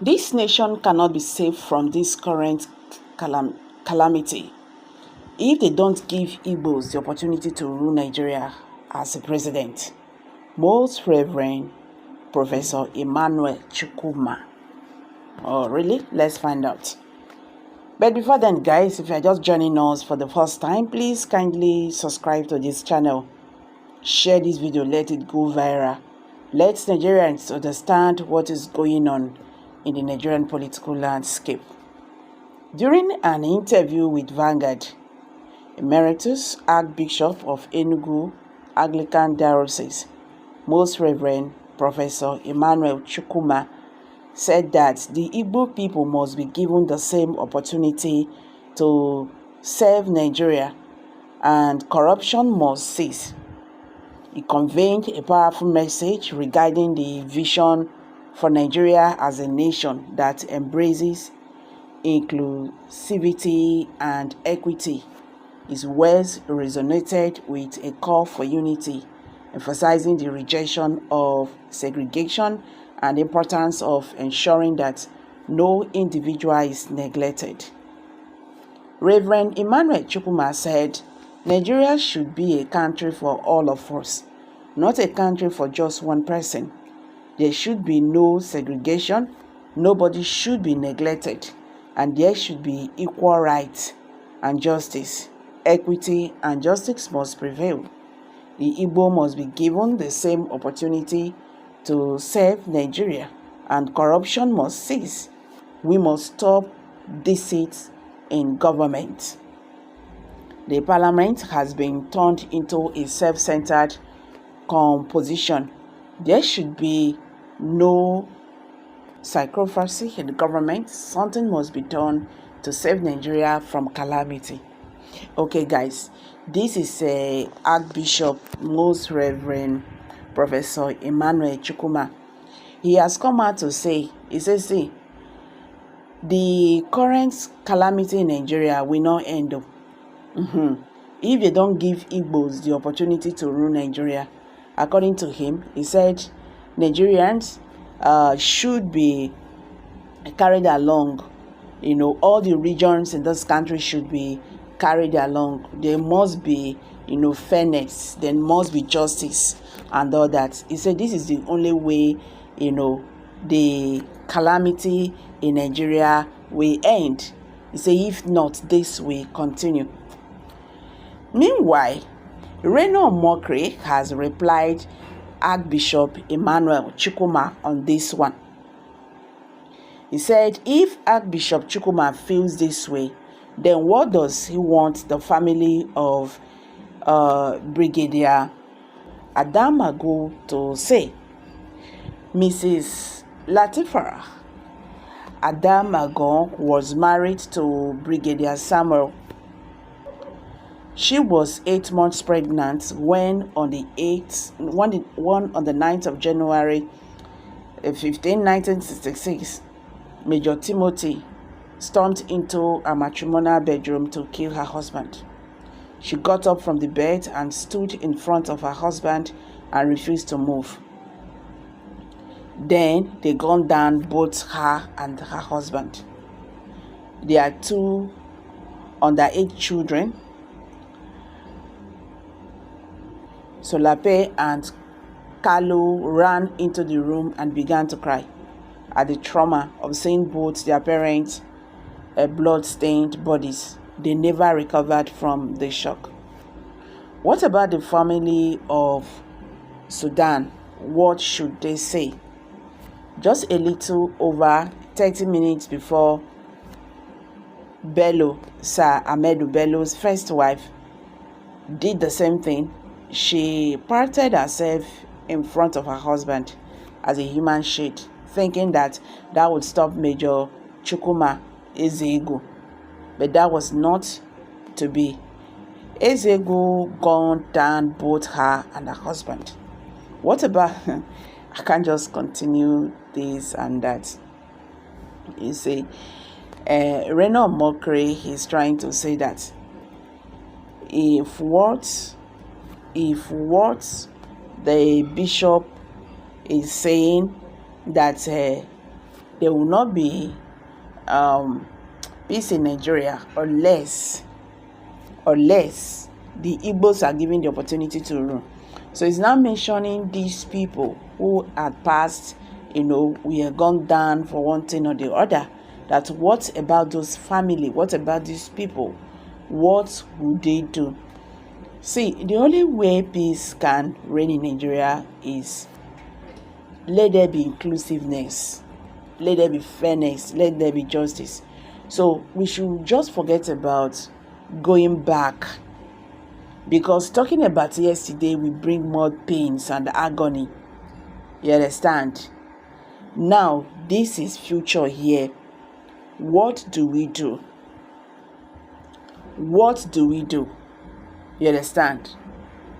This nation cannot be saved from this current calamity if they don't give Igbos the opportunity to rule Nigeria as a president. Most Reverend Professor Emmanuel Chukwuma. Oh, really? Let's find out. But before then, guys, if you're just joining us for the first time, please kindly subscribe to this channel. Share this video, let it go viral. Let Nigerians understand what is going on in the Nigerian political landscape. During an interview with Vanguard, Emeritus Archbishop of Enugu Anglican Diocese, Most Reverend Professor Emmanuel Chukwuma, said that the Igbo people must be given the same opportunity to serve Nigeria and corruption must cease. He conveyed a powerful message regarding the vision for Nigeria as a nation that embraces inclusivity and equity. His words resonated with a call for unity, emphasizing the rejection of segregation and the importance of ensuring that no individual is neglected. Reverend Emmanuel Chukwuma said, Nigeria should be a country for all of us, not a country for just one person. There should be no segregation, nobody should be neglected, and there should be equal rights and justice. Equity and justice must prevail. The Igbo must be given the same opportunity to serve Nigeria, and corruption must cease. We must stop deceit in government. The parliament has been turned into a self-centered composition. There should be no sacrifice in the government. Something must be done to save Nigeria from calamity. Okay, guys, this is Archbishop Most Reverend Professor Emmanuel Chukwuma. He has come out to say, he says, see, the current calamity in Nigeria will not end up. If they don't give Igbos the opportunity to rule Nigeria. According to him, he said Nigerians should be carried along. You know, all the regions in this country should be carried along. There must be, fairness. There must be justice and all that. He said this is the only way, the calamity in Nigeria will end. He said if not, this will continue. Meanwhile, Reno Omokri has replied Archbishop Emmanuel Chukwuma on this one. He said, if Archbishop Chukwuma feels this way, then what does he want the family of Brigadier Adamago to say? Mrs. Latifa Adamago was married to Brigadier Samuel. She was 8 months pregnant when on the 9th of January 1966, Major Timothy stormed into a matrimonial bedroom to kill her husband. She got up from the bed and stood in front of her husband and refused to move. Then they gunned down both her and her husband. There are 2 underage children. Solape and Kalu ran into the room and began to cry at the trauma of seeing both their parents' blood-stained bodies. They never recovered from the shock. What about the family of Sudan? What should they say? Just a little over 30 minutes before Bello, Sir Ahmedu Bello's first wife, did the same thing. She parted herself in front of her husband as a human shield, thinking that would stop Major Chukwuma Ezego. But that was not to be. Ezego gunned down both her and her husband. What about... I can't just continue this and that. You see, Reno Omokri is trying to say that if what the bishop is saying that there will not be peace in Nigeria unless the Igbos are given the opportunity to rule. So it's now mentioning these people who had passed, we are gone down for one thing or the other. That what about those family? What about these people? What would they do? See, the only way peace can reign in Nigeria is let there be inclusiveness, let there be fairness, let there be justice. So we should just forget about going back, because talking about yesterday will bring more pains and agony. You understand? Now, this is future here. What do we do? What do we do? You understand?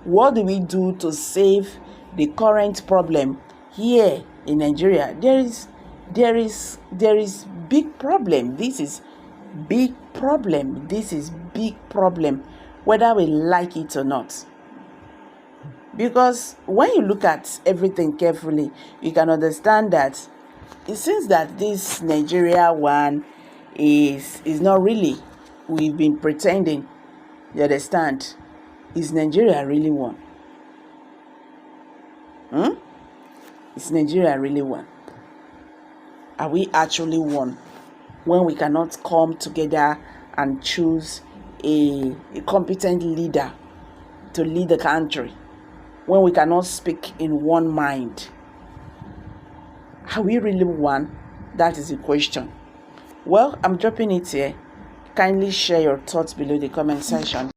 What do we do to save the current problem here in Nigeria? There is big problem. This is big problem. This is big problem, whether we like it or not. Because when you look at everything carefully, you can understand that it seems that this Nigeria one is not really, we've been pretending. You understand? Is Nigeria really one? Is Nigeria really one? Are we actually one when we cannot come together and choose a competent leader to lead the country? When we cannot speak in one mind? Are we really one? That is the question. Well, I'm dropping it here. Kindly share your thoughts below the comment section.